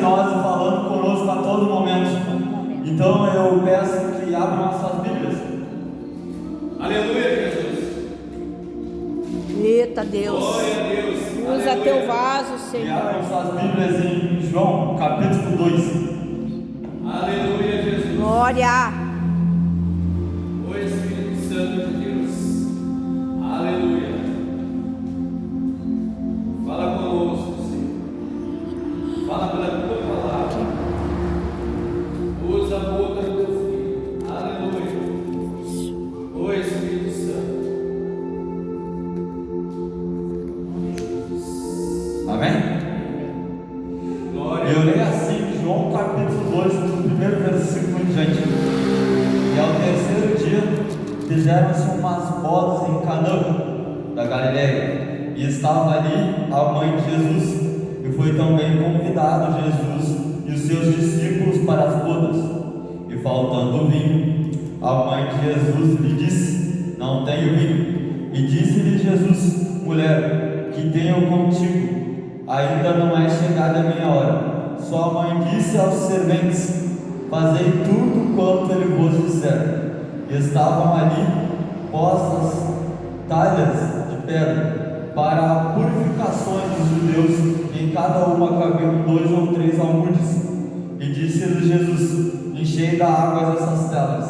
nós e falando conosco a todo momento. Então eu peço que abram as suas Bíblias. Aleluia, Jesus. Eita Deus. Glória a Deus. Usa Aleluia. teu vaso, E Senhor. abram suas Bíblias em João, capítulo 2. Aleluia, Jesus. Glória. O Espírito Santo de Deus. Aleluia. Fala conosco, Senhor. Fala pela tua palavra. Usa a boca do teu filho. Aleluia. O Espírito Santo. Amém? Glória Eu leio assim, João capítulo 2, do primeiro versículo em diante. E ao terceiro dia fizeram-se umas bodas em Canaã da Galileia, e estava ali a mãe de Jesus, e foi também convidado Jesus e os seus discípulos para as bodas. E faltando vinho, a mãe de Jesus lhe disse: não tenho vinho. E disse-lhe Jesus: mulher, que tenho contigo? Ainda não é chegada a minha hora. Sua mãe disse aos serventes: fazei tudo quanto ele vos disser. E estavam ali postas talhas de pedra para purificações dos judeus, em cada uma cabiam 2 ou 3 almudes. E disse-lhe Jesus: enchei da água essas talhas.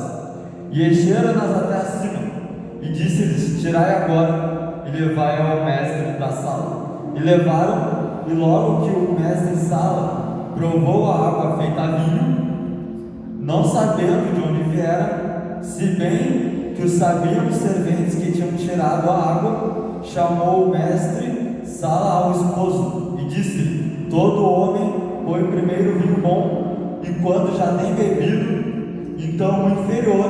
E encheram-nas até acima. E disse-lhes: tirai agora e levai ao mestre da sala. E levaram, e logo que o mestre sala provou a água feita vinho, não sabendo de onde viera, se bem que o sabiam os serventes que tinham tirado a água, chamou o mestre sala ao esposo e disse: todo homem põe primeiro vinho bom, e quando já tem bebido, então o inferior,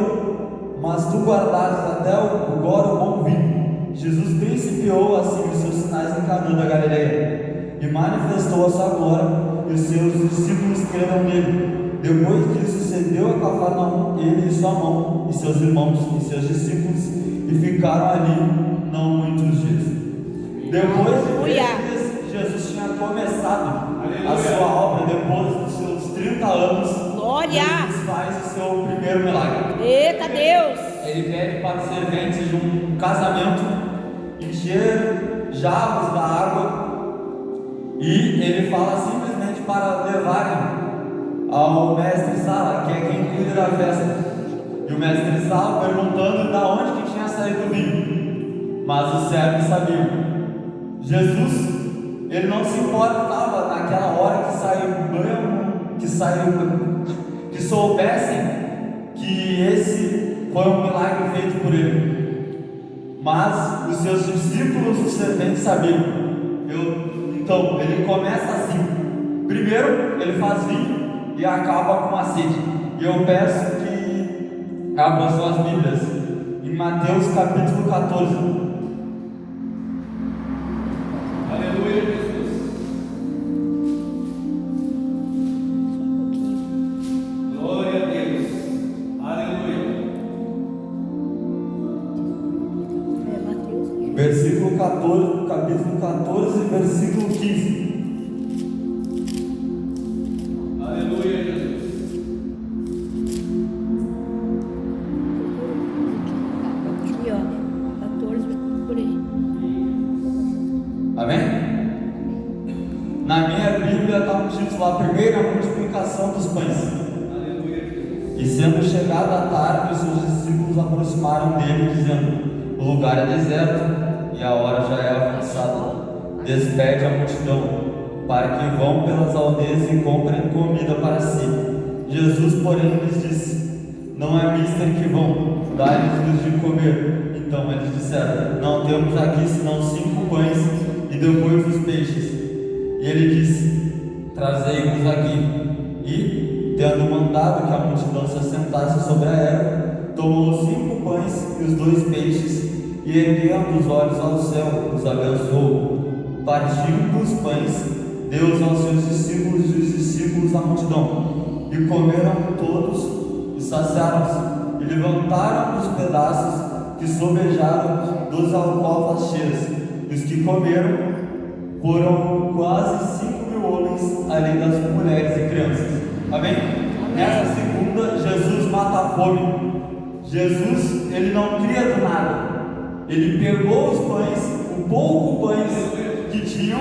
mas tu guardaste até agora o bom vinho. Jesus principiou assim os seus sinais em Canaã da Galileia e manifestou a sua glória, e os seus discípulos creram nele. Depois disso, cedeu a Cafarnaum, ele e sua mão, e seus irmãos e seus discípulos, e ficaram ali não muitos dias. Depois de 3 dias, Jesus tinha começado a sua obra. Depois dos seus 30 anos, Glória. Jesus faz o seu primeiro milagre. Eita Deus. Ele pede para os serventes de um casamento encher jarros da água, e ele fala simplesmente para levarem ao mestre sala, que é quem cuida da festa. E o mestre sala perguntando de onde que tinha saído o vinho, mas os servos sabiam. Jesus, ele não se importava naquela hora que soubessem que esse foi um milagre feito por ele. Mas os seus discípulos, os serventes, sabiam. Então, ele começa assim. Primeiro, ele faz vinho e acaba com a sede. E eu peço que abram suas Bíblias em Mateus capítulo 14. Aleluia, Jesus. Glória a Deus. Aleluia. É Mateus. Versículo 14, capítulo 14, versículo 15. Aleluia, Jesus. Aqui, ó. 14 por aí. Amém? Na minha Bíblia está um título lá: primeiro, a multiplicação dos pães. Aleluia, Jesus. E sendo chegada a tarde, os seus discípulos aproximaram dele, dizendo: o lugar é deserto e a hora já é avançada. Despede a multidão, para que vão pelas aldeias e comprem comida para si. Jesus, porém, lhes disse: não é mister que vão, dai-lhes de comer. Então eles disseram: não temos aqui senão 5 pães e depois os peixes. E ele disse: trazei-os aqui. E, tendo mandado que a multidão se assentasse sobre a erva, tomou os 5 pães e os 2 peixes, e erguendo os olhos ao céu, os abençoou. Partindo os pães, deu-os aos seus discípulos e os discípulos à multidão. E comeram todos e saciaram-se, e levantaram os pedaços que sobejaram 2 alcovas cheias. E os que comeram foram quase 5.000 homens, homens, além das mulheres e crianças. Amém? Nessa segunda, Jesus mata a fome. Jesus, ele não cria do nada. Ele pegou os pães, o pouco pães que tinham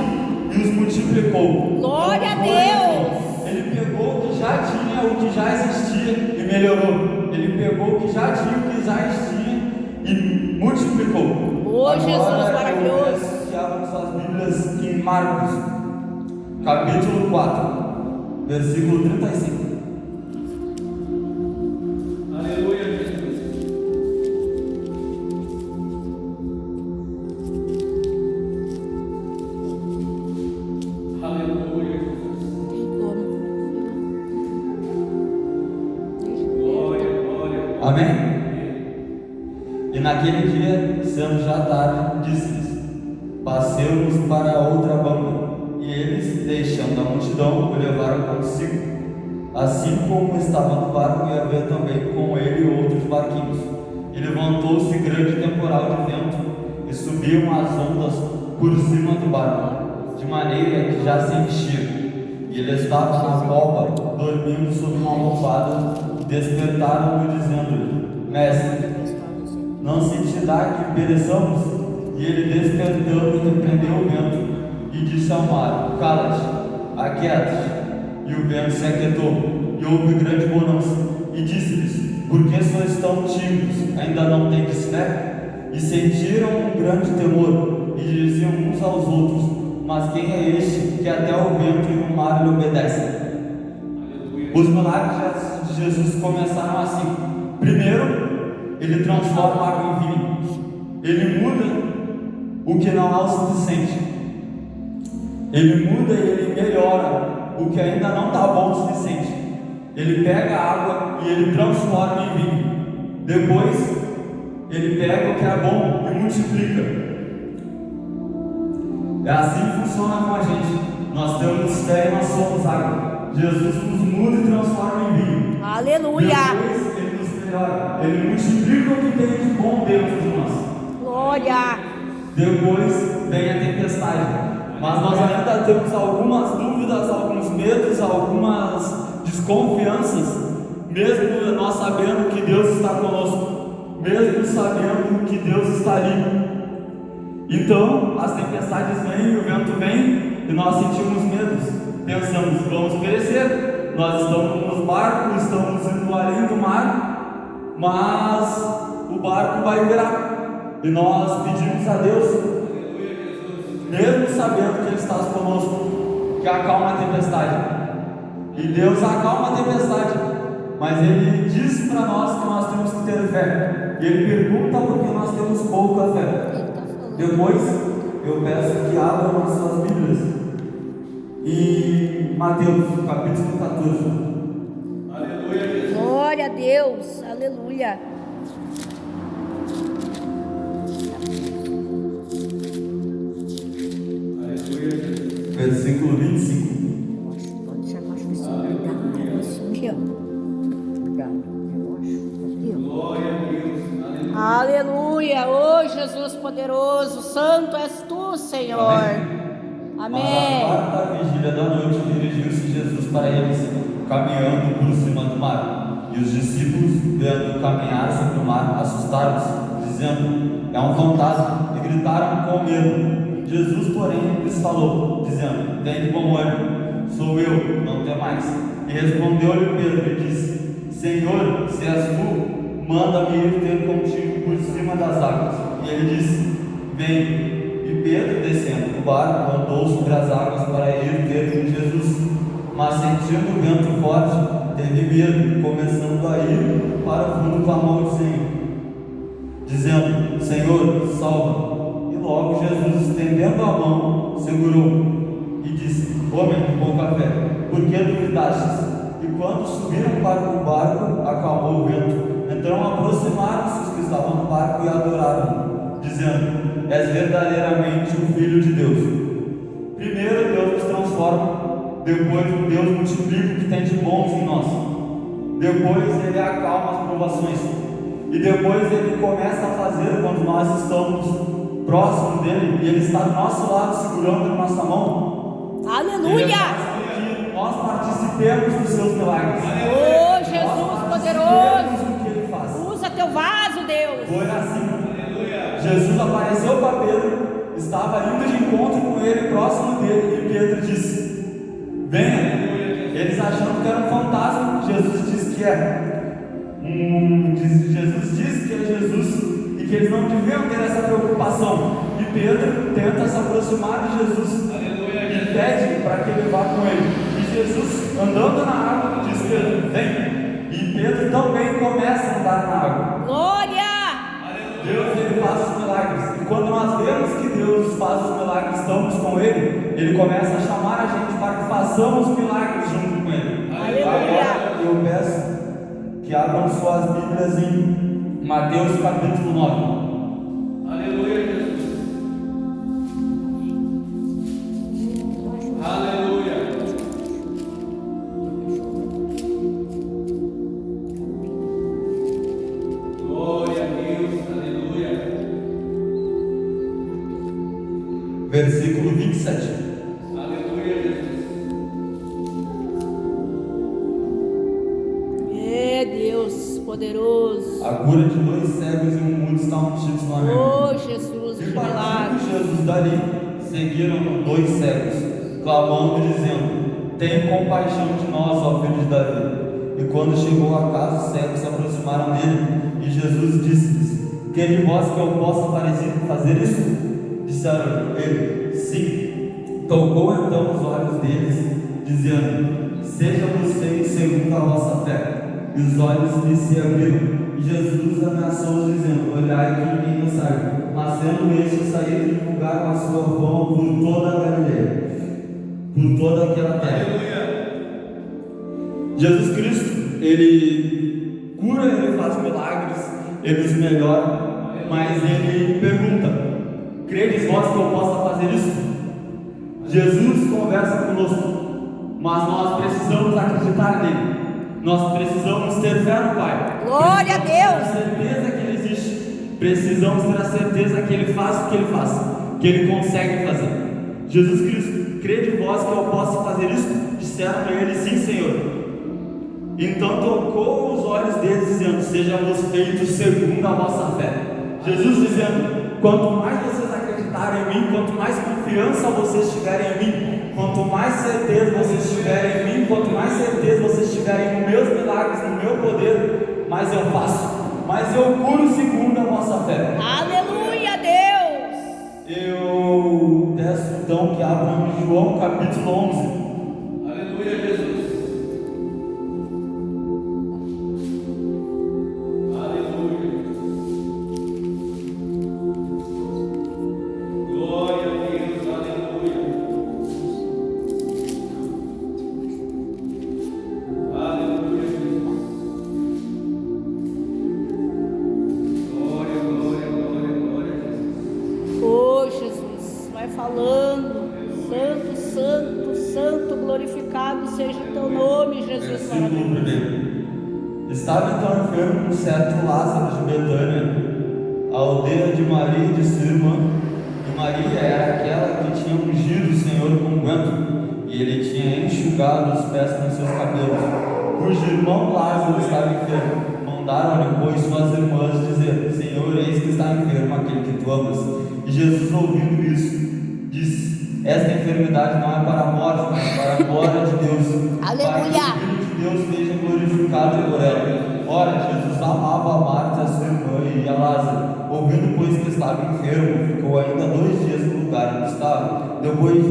e os multiplicou. Glória a Não foi- Deus. Ele pegou o que já tinha, o que já existia e melhorou. Ele pegou o que já tinha, o que já existia e multiplicou. Oh, Jesus, maravilhoso. Eu peço que abram suas Bíblias em Marcos, capítulo 4, versículo 35. Aleluia, Jesus. Aleluia, Jesus. Tem como. Glória, glória, glória. Amém? E naquele dia, sendo já tarde, disse-lhes: passemos para a outra banda. E eles, deixando a multidão, o levaram consigo. Assim como estava no barco, e havia também com ele outros barquinhos. E levantou-se grande temporal de vento, e subiam as ondas por cima do barco, de maneira que já se enchia. E ele estava na copa, dormindo sob uma almofada. Despertaram-no, dizendo-lhe: Mestre, não se te dá que pereçamos? E ele, despertando, repreendeu o vento e disse ao mar: cala-te, aquieta-te. E o vento se aquietou, e houve grande bonança. E disse-lhes: por que sois tão tímidos? Ainda não tendes fé? E sentiram um grande temor, e diziam uns aos outros: mas quem é este que até o vento e o mar lhe obedecem? Aleluia. Os milagres de Jesus começaram assim. Primeiro, ele transforma água em vinho. Ele muda o que não é o suficiente. Ele muda e ele melhora o que ainda não está bom o suficiente. Ele pega a água e ele transforma em vinho. Depois, ele pega o que é bom e multiplica. É assim que funciona com a gente. Nós temos fé e nós somos água. Jesus nos muda e transforma em vinho. Aleluia. Depois ele nos melhora. Ele multiplica o que tem de bom dentro de nós. Glória. Depois vem a tempestade. Mas nós ainda temos algumas dúvidas, alguns medos, algumas desconfianças, mesmo nós sabendo que Deus está conosco, mesmo sabendo que Deus está ali. Então, as tempestades vêm, o vento vem, e nós sentimos medos. Pensamos: vamos perecer. Nós estamos nos barcos, estamos indo além do mar, mas o barco vai virar. E nós pedimos a Deus, Aleluia, Jesus. mesmo sabendo que Ele está conosco, que acalma a tempestade. E Deus acalma a tempestade, mas Ele diz para nós que nós temos que ter fé. E Ele pergunta por que nós temos pouca fé. Depois, eu peço que abram as suas Bíblias em Mateus, capítulo 14. Aleluia, Jesus. Glória a Deus. Aleluia. Aleluia, Jesus. Versículo 25. Pode chamar as pessoas. Aqui, ó. Cuidado. Aqui, ó. Glória a Deus. Aleluia. Aleluia. Oh, Jesus poderoso. Santo és tu, Senhor. Mas Amém. à quarta vigília da noite dirigiu-se Jesus para eles, caminhando por cima do mar. E os discípulos, vendo caminhar sobre o mar, assustaram-se, dizendo: é um fantasma, e gritaram com medo. Jesus, porém, lhes falou, dizendo: tende bom ânimo, sou eu, não temais. E respondeu-lhe Pedro e disse: Senhor, se és tu, manda-me ir ter contigo por cima das águas. E ele disse: vem. E Pedro, descendo do barco, andou sobre as águas para ir ter com Jesus. Mas sentindo o vento forte, teve medo, começando a ir para o fundo, clamou ao Senhor, dizendo: Senhor, salva. E logo Jesus, estendendo a mão, segurou e disse: homem de pouca fé, por que duvidastes? E quando subiram para o barco, acalmou o vento. Então aproximaram-se os que estavam no barco e adoraram, dizendo: és verdadeiramente o Filho de Deus. Primeiro Deus nos transforma, depois Deus multiplica o que tem de bons em nós, depois Ele acalma as provações, e depois Ele começa a fazer quando nós estamos próximos dEle, e Ele está do nosso lado segurando a nossa mão. Aleluia. nós participemos dos seus milagres. Oh, Jesus Nós poderoso. participemos do que ele faz. Usa teu vaso, Deus. Foi assim. Jesus apareceu para Pedro, estava indo de encontro com ele, próximo dele, e Pedro disse: venha. Eles achando que era um fantasma, Jesus disse que é. Jesus disse que é Jesus e que eles não deviam ter essa preocupação. E Pedro tenta se aproximar de Jesus e pede para que ele vá com ele. E Jesus, andando na água, diz: Pedro, vem. E Pedro também começa a andar na água. Glória. Deus, ele faz os milagres. E quando nós vemos que Deus faz os milagres, estamos com ele começa a chamar a gente para que façamos milagres junto com ele. Aleluia. Agora eu peço que abram suas Bíblias em Mateus capítulo 9. Aleluia, Jesus. Aleluia. Glória a Deus. Aleluia. Versículo 27. Aleluia, Jesus. É Deus poderoso. A cura de 2 cegos e um mudo estão ungidos no amém. Oh, Jesus, E que partindo milagre. Jesus dali, seguiram 2 cegos, clamando e dizendo: tem compaixão de nós, ó filho de Davi. E quando chegou a casa, os cegos se aproximaram dele, e Jesus disse-lhes: quereis vós que eu possa fazer isso? Disseram ele: sim. Tocou então os olhos deles, dizendo: seja vocês segundo a vossa fé. E os olhos lhes se abriram. E Jesus ameaçou-os, dizendo: olhai que ninguém nos saiba. Mas sendo estes saíram e divulgaram a sua fama por toda a Galileia, por toda aquela terra. Jesus Cristo, ele cura, ele faz milagres, ele nos melhora, mas ele pergunta: credes vós que eu possa fazer isso? Jesus conversa conosco, mas nós precisamos acreditar nele. Nós precisamos ter fé no Pai. Glória a Deus. Ter a certeza que Ele existe. Precisamos ter a certeza que Ele faz o que Ele faz, que Ele consegue fazer. Jesus Cristo, crede vós que eu possa fazer isso? Disseram a Ele: sim, Senhor. Então tocou os olhos deles, dizendo: sejam-vos feitos segundo a vossa fé. Jesus dizendo: quanto mais vocês acreditarem em mim, quanto mais confiança vocês tiverem em mim, quanto mais certeza vocês tiverem em mim, quanto mais certeza vocês tiverem nos meus milagres, no meu poder, mais eu faço, mais eu curo segundo a vossa fé. Aleluia, Deus. Eu peço então que abram em João capítulo 11. Aleluia, Jesus. Aleluia. Glória a Deus. Aleluia. Aleluia, Jesus. Glória, glória, glória, glória, Jesus. Oh, Jesus, vai falando. Santo, santo, santo, glorificado seja o teu nome, Jesus Versículo maravilhoso. 1. Estava então enfermo um certo Lázaro de Betânia, a aldeia de Maria e de sua irmã. E Maria era aquela que tinha ungido o Senhor com unguento, e ele tinha enxugado os pés com seus cabelos, cujo irmão Lázaro estava enfermo. Mandaram-lhe, pois, suas irmãs dizer: Senhor, eis que está enfermo aquele que tu amas. E Jesus, ouvindo isso, disse: esta enfermidade não é para a morte, mas para a glória de Deus, Aleluia. para que o Filho de Deus seja glorificado por ela. Ora, Jesus amava a Marta, a sua irmã e a Lázaro. Ouvindo, pois, que estava enfermo, ficou ainda 2 dias no lugar onde estava. Depois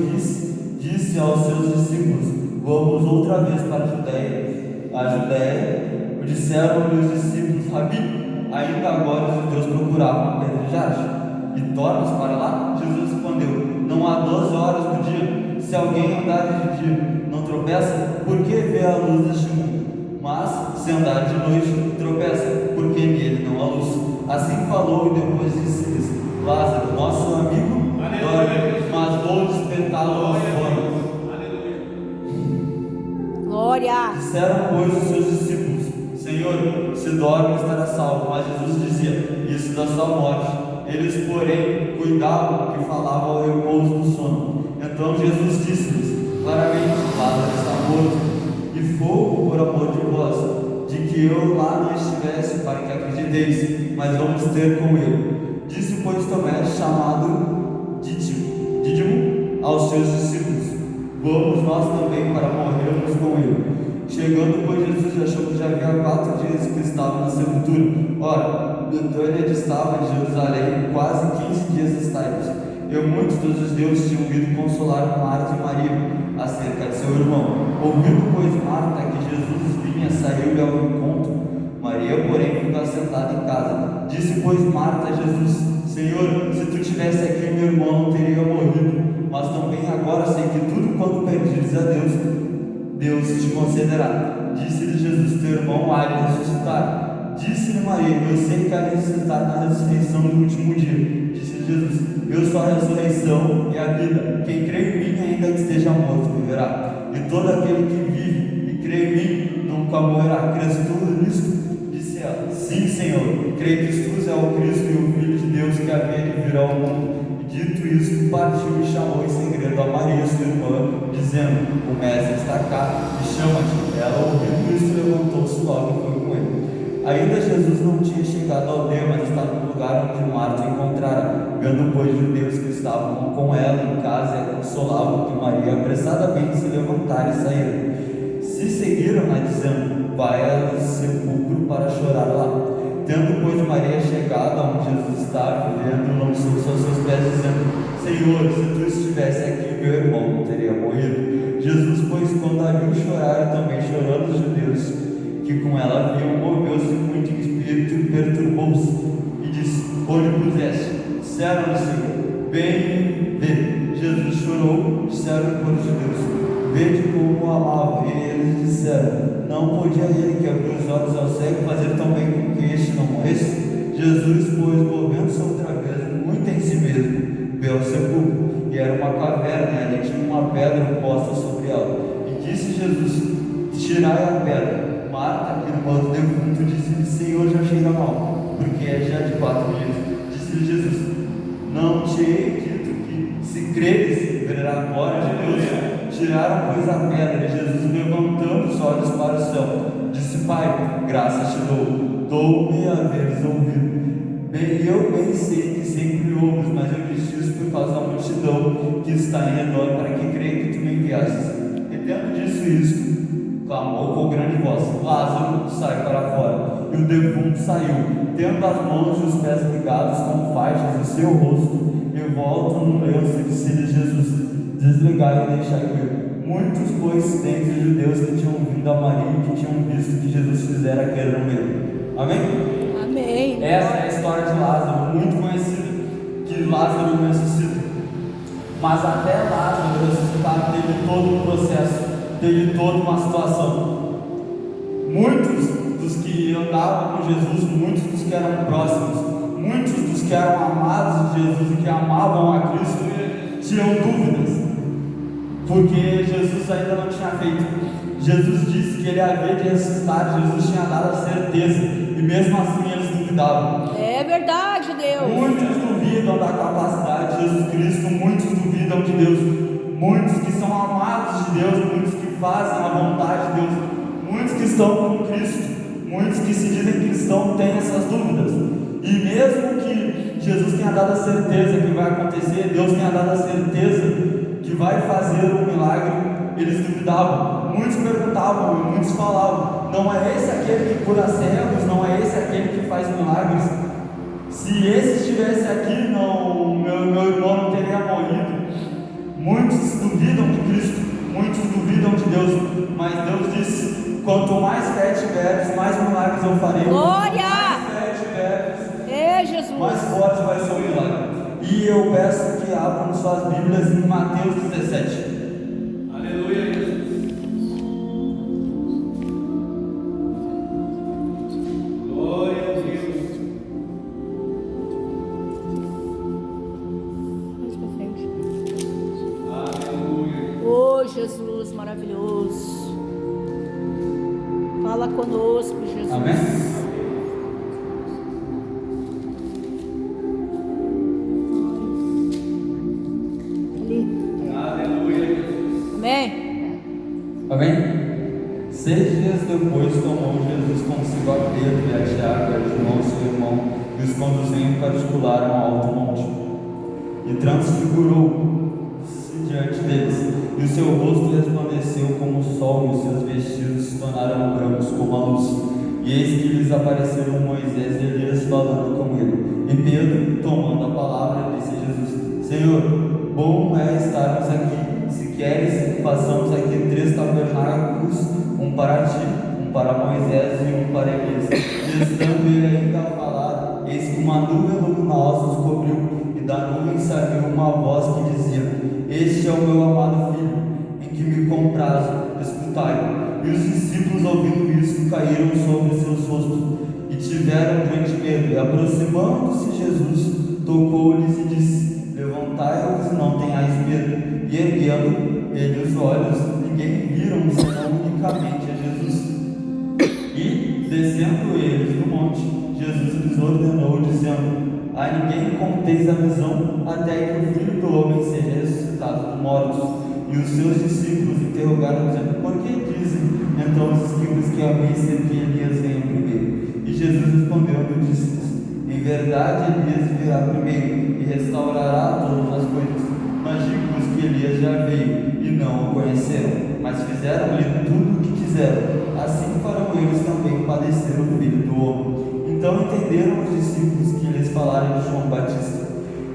disse aos seus discípulos: vamos outra vez para a Judéia. Disseram-lhe os discípulos: Rabi, ainda agora os judeus procuravam apedrejar-te, e tornas para lá? Jesus respondeu: não há 12 horas do dia. Se alguém andar de dia, não tropeça, porque vê a luz deste mundo. Mas, se andar de noite, tropeça, porque nele não há luz. Assim falou, e depois disse-lhes: Lázaro, nosso amigo, dorme, mas vou despertá-lo ao sono. Glória. Disseram, pois, os seus discípulos: Senhor, se dorme, estará salvo. Mas Jesus dizia: isso da sua morte. Eles, porém, cuidavam que falava ao repouso do sono. Então Jesus disse-lhes claramente: Lázaro está morto, e fogo por amor de vós, de que eu lá não estivesse, para que acrediteis, mas vamos ter com ele. Disse, pois, Tomé, chamado Dídimo, aos seus discípulos: vamos nós também para morrermos com ele. Chegando, pois, Jesus achou que já havia 4 dias que estava na sepultura. Ora, Betânia distava de Jerusalém quase 15 dias estáveis. E muitos dos judeus tinham ido consolar Marta e Maria acerca de seu irmão. Ouvindo, pois, Marta que Jesus vinha, saiu-lhe ao encontro. Maria, porém, ficou assentada em casa. Disse, pois, Marta a Jesus: Senhor, se tu tivesse aqui, meu irmão não teria morrido. Mas também agora sei que tudo quanto pedires a Deus, Deus te concederá. Disse-lhe Jesus: teu irmão há de ressuscitar. Disse-lhe Maria: eu sei que há de ressuscitar na ressurreição do último dia. Disse-lhe Jesus: eu sou a ressurreição e a vida. Quem crê em mim, ainda que esteja morto, viverá. E todo aquele que vive e crê em mim nunca morrerá. Crês tu nisto? Disse ela: sim, Senhor. Creio que Jesus é o Cristo e o Filho de Deus que havia de vir ao mundo. E dito isso, partiu e chamou em segredo a Maria, sua irmã, dizendo: o mestre está cá e chama-te. Ela, ouvindo isso, levantou-se logo e foi com ele. Ainda Jesus não tinha chegado à aldeia, mas estava no lugar onde Marta encontrara. Vendo, pois, judeus que estavam com ela em casa e a consolavam, que Maria apressadamente se levantara e saíra. Se seguiram-na, dizendo: vai ao sepulcro para chorar lá. Tendo, pois, Maria chegado onde Jesus estava, vendo, lançou-se aos seus pés, dizendo: Senhor, se tu estivesse aqui, meu irmão não teria morrido. Jesus, pois, quando a viu chorar, e também chorando os judeus que com ela haviam, moveu-se muito em espírito e perturbou-se, e disse: onde puseste? Disseram-lhe: Senhor, vem ver. Jesus chorou. Disseram por judeus: vede como o amava. E eles disseram: não podia ele que abriu os olhos ao cego fazer também com que este não morresse? Jesus, pois, volvendo-se outra vez, muito em si mesmo, veio ao sepulcro, e era uma caverna, e ali tinha uma pedra posta sobre ela. E disse Jesus: tirai a pedra. Marta, irmã do defunto, disse-lhe: Senhor, já cheira mal, porque é já de 4 dias. Disse-lhe Jesus: não te hei dito que, se creres, verá a glória de Deus? Tiraram, pois, a pedra, e Jesus, levantando os olhos para o céu, disse: Pai, graças te dou-me a veres ouvido. Eu bem sei que sempre me ouves, mas eu disse isso por causa da multidão que está em redor, para que creia que tu me enviastes. E tendo dito isso, clamou com grande voz: Lázaro, sai para fora. E o defunto saiu, tendo as mãos e os pés ligados com faixas e seu rosto envolto no lenço. E disse-lhe Jesus: desligai e deixai ir. Muitos, pois, dentre os judeus que tinham vindo a Maria e que tinham visto que Jesus fizera, creram nele. Amém? Amém. Essa é a história de Lázaro, muito conhecida, que Lázaro ressuscita. Mas até Lázaro ressuscitar teve todo um processo, teve toda uma situação. Muitos dos que andavam com Jesus, muitos dos que eram próximos, muitos dos que eram amados de Jesus e que amavam a Cristo, tinham dúvidas, porque Jesus ainda não tinha feito. Jesus disse que ele havia de ressuscitar, Jesus tinha dado a certeza, e mesmo assim eles duvidavam. É verdade, Deus. Muitos duvidam da capacidade de Jesus Cristo, muitos duvidam de Deus, muitos que são amados de Deus, muitos que fazem a vontade de Deus, muitos que estão com Cristo, muitos que se dizem cristãos têm essas dúvidas. E mesmo que Jesus tenha dado a certeza que vai acontecer, Deus tenha dado a certeza que vai fazer um milagre, eles duvidavam. Muitos perguntavam e muitos falavam: não é esse aquele que cura cegos? Não é esse aquele que faz milagres? Se esse estivesse aqui, não, meu irmão não teria morrido. Muitos duvidam de Cristo, muitos duvidam de Deus, mas Deus disse: quanto mais fé tiveres, mais milagres eu farei. Glória! Quanto mais fé tiveres, Jesus. mais forte vai ser o milagre. E eu peço que abram suas Bíblias em Mateus 17. Aleluia, Jesus. Glória a Deus. Mais pra frente. Aleluia. Oh, Jesus maravilhoso. Fala conosco, Jesus. Amém? Ali. Aleluia, Jesus. Amém? 6 dias depois tomou Jesus consigo a Pedro e a Tiago, e a João, seu irmão, e os conduziu em particular a um alto monte, e transfigurou-se diante deles, e o seu rosto resplandeceu como o sol, e os seus vestidos se tornaram brancos como a luz. E eis que lhes apareceram Moisés e Elias falando com ele. E Pedro, tomando a palavra, disse a Jesus: Senhor, bom é estarmos aqui. Se queres, façamos aqui 3 tabernáculos, um para ti, um para Moisés e um para Elias. E estando ele ainda a falar, eis que uma nuvem luminosa os cobriu, e da nuvem saiu uma voz que dizia: Este é o meu amado filho, em que me comprazo, escutai-o. E os discípulos, ouvindo isso, caíram sobre seus rostos e tiveram grande medo. E aproximando-se Jesus, tocou-lhes e disse: Levantai-vos e não tenhais medo. E erguendo ele os olhos, ninguém viram senão unicamente a Jesus. E, descendo eles do monte, Jesus lhes ordenou, dizendo: A ninguém conteis a visão, até que o Filho do Homem seja ressuscitado dos mortos. E os seus discípulos interrogaram, dizendo: Por que dizem então os escribas que a missa que Elias venha primeiro? E Jesus respondeu-lhes, disse: Em verdade, Elias virá primeiro e restaurará todas as coisas. Mas digo-vos que Elias já veio e não o conheceram, mas fizeram-lhe tudo o que quiseram. Assim farão eles também padecer o Filho do Homem. Então entenderam os discípulos que lhes falaram de João Batista.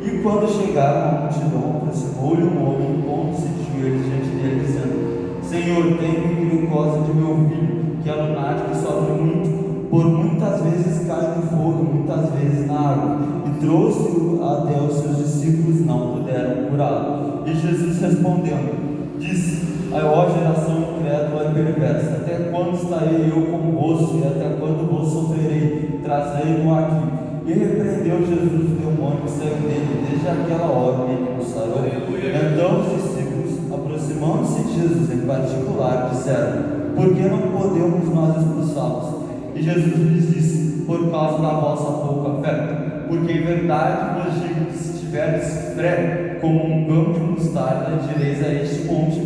E quando chegaram à multidão, aproximou-lhe um homem, pondo-se de joelhos diante dele, dizendo: Senhor, tenha misericórdia de meu filho, que é lunático e sofre muito, por muitas vezes cai no fogo, muitas vezes na água. E trouxe-o até os seus discípulos, não puderam curá-lo. E Jesus respondendo, disse: Ó geração incrédula e perversa, até quando estarei eu convosco, e até quando vos sofrerei? Trazei-mo aqui. E repreendeu Jesus o demônio que saiu dele. Desde aquela hora ele o sarou. Então os discípulos, aproximando-se de Jesus em particular, disseram: Por que não podemos nós expulsá-los? E Jesus lhes disse: Por causa da vossa pouca fé. Porque em verdade vos digo que se tiverdes fé como um grão de mostarda, direis a este monte: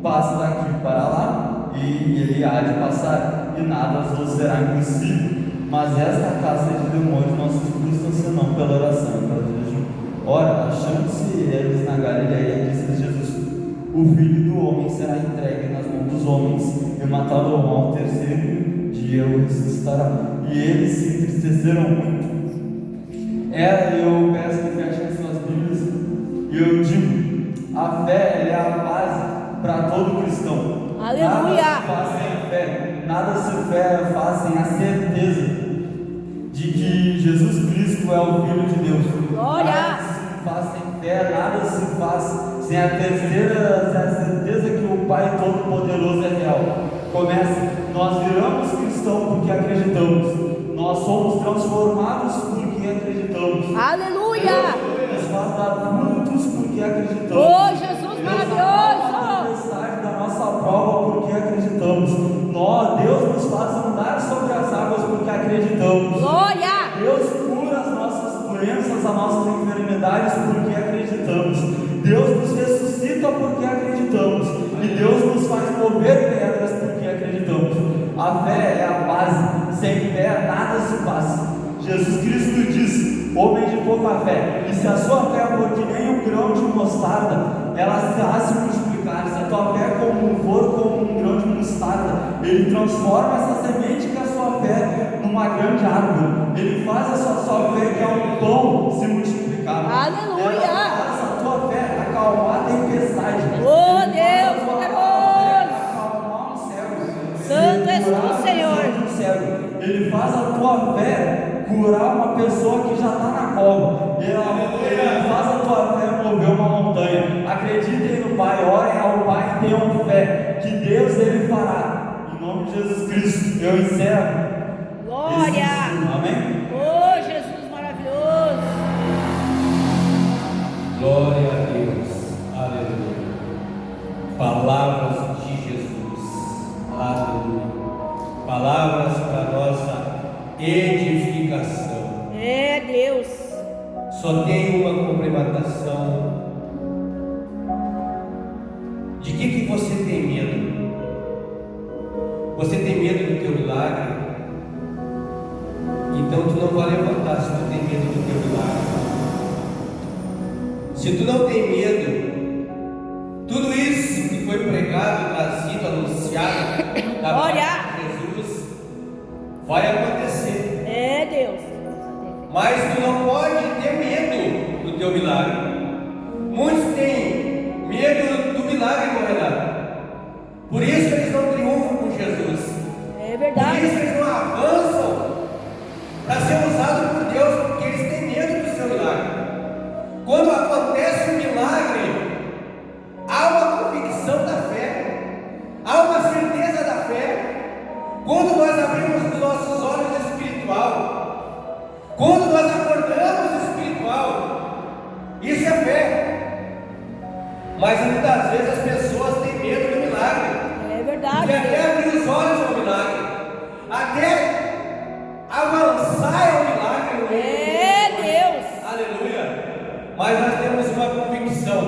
passa daqui para lá, e ele há de passar, e nada vos será impossível. Mas esta caça de demônios não se expulsa senão pela oração e pelo jejum. Ora, achando-se eles na Galileia, disse Jesus: O Filho do Homem será entregue nas mãos dos homens, e matá-lo ao terceiro dia o ressuscitará. E eles se entristeceram muito. Eu peço que fechem suas Bíblias, e eu digo: a fé é a base para todo cristão. Aleluia! Nada se faz sem fé, nada se faz sem a certeza de que Jesus Cristo é o Filho de Deus. Glória! Nada se faz sem fé, nada se faz sem a certeza que o Pai Todo-Poderoso é real. Nós viramos cristãos porque acreditamos. Nós somos transformados porque acreditamos. Aleluia! Deus nos faz dar frutos porque acreditamos. Oh, Jesus maravilhoso! Da nossa prova porque acreditamos. Deus nos faz andar sobre as águas porque acreditamos. Glória! Deus cura as nossas doenças, as nossas enfermidades porque acreditamos. Deus nos ressuscita porque acreditamos. E Deus nos faz mover pedras porque acreditamos. A fé é a base. Sem fé nada se faz. Jesus Cristo disse: homem de pouca fé, e se a sua fé for que nem um grão de mostarda, ela será se multiplicar. Se a tua fé for como um grão de mostarda, Ele transforma essa semente que é a sua fé numa grande árvore. Ele faz a sua fé, que é um pão, se multiplicar. Aleluia! Ele faz a tua fé acalmar a tempestade. Oh, Deus poderoso! Acalmar os céus. Santo és tu, Senhor. Ele faz a tua fé curar uma pessoa que já está na cova. Ele faz a tua fé mover uma montanha. Acreditem no Pai, orem ao Pai e tenham fé que Deus Ele fará. Em nome de Jesus Cristo, eu encerro. Glória! Amém? Oh, Jesus maravilhoso! Glória a Deus. Aleluia. Palavras de Jesus. Aleluia. Palavras para nossa edificação. É Deus. Só tem uma complementação. De que você tem medo? Você tem medo do teu milagre? Então tu não vai levantar se tu tem medo do teu milagre. Se tu não tem medo, tudo isso que foi pregado, trazido, anunciado da parte de Jesus vai acontecer. É, Deus. Mas tu não pode ter medo do teu milagre. Muitos têm medo do milagre, meu Renato. Por isso que eles não triunfam com Jesus. É Por verdade. isso que eles não avançam para ser usados por Deus, porque eles têm medo do seu milagre. Quando acontece um milagre, há uma convicção da fé, há uma certeza da fé. Quando nós abrimos os nossos olhos espiritual, quando nós acordamos espiritual, isso é fé. Mas muitas vezes as pessoas têm medo do milagre. É verdade. E até abrir os olhos ao milagre, até avançar ao milagre. É, Deus. Aleluia. Mas nós temos uma convicção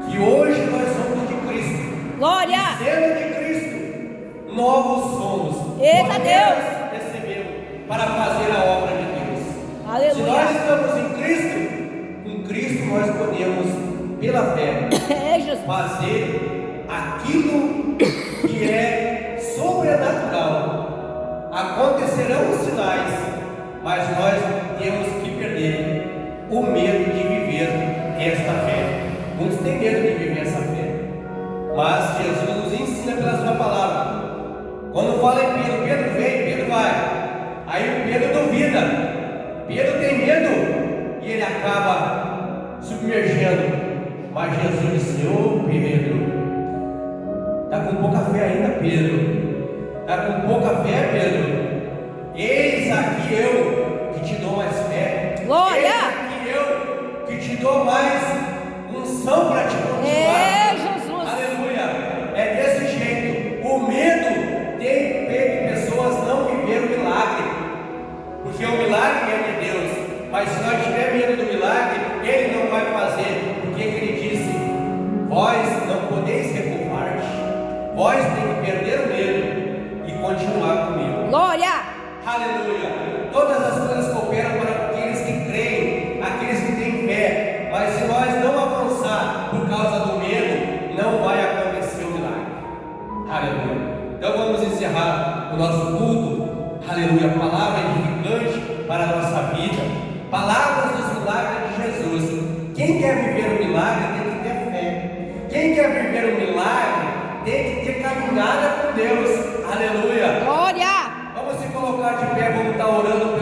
que hoje nós somos de Cristo. Glória. Sendo de Cristo, novos somos. Eita, Nós Deus. recebemos para fazer a obra de Deus. Se Aleluia. nós estamos em Cristo, com Cristo nós podemos, pela fé, É, Jesus. fazer aquilo que é sobrenatural. Acontecerão os sinais, mas nós temos que perder o medo de viver esta fé. Muitos têm medo de viver essa fé, mas Jesus nos ensina pela sua palavra. Quando fala em Pedro, Pedro vem, Pedro vai. Aí Pedro duvida, Pedro tem medo e ele acaba submergindo. Mas Jesus disse: ô Pedro, está com pouca fé ainda, Pedro? Está com pouca fé, Pedro? Eis aqui eu que te dou mais fé. Glória! Eis aqui eu que te dou mais unção para te continuar. É, Jesus. Aleluia! É desse jeito. O medo tem feito pessoas não viver o milagre, porque o milagre é de Deus. Mas se nós tiver medo do milagre, Ele não vai fazer, porque Ele disse: vós não podeis ser covardes, vós tem que perder o medo e continuar comigo. Glória. Aleluia! Todas as coisas cooperam para aqueles que creem, aqueles que têm fé. Mas se nós não avançar por causa do medo, não vai acontecer o milagre. Aleluia! Então vamos encerrar o nosso culto. Aleluia! Palavra edificante para a nossa vida. Palavras dos milagres de Jesus. Quem quer viver o milagre tem que ter fé. Quem quer viver o milagre tem que ter caminhada com Deus. Aleluia! Glória. Vamos se colocar de pé, vamos estar orando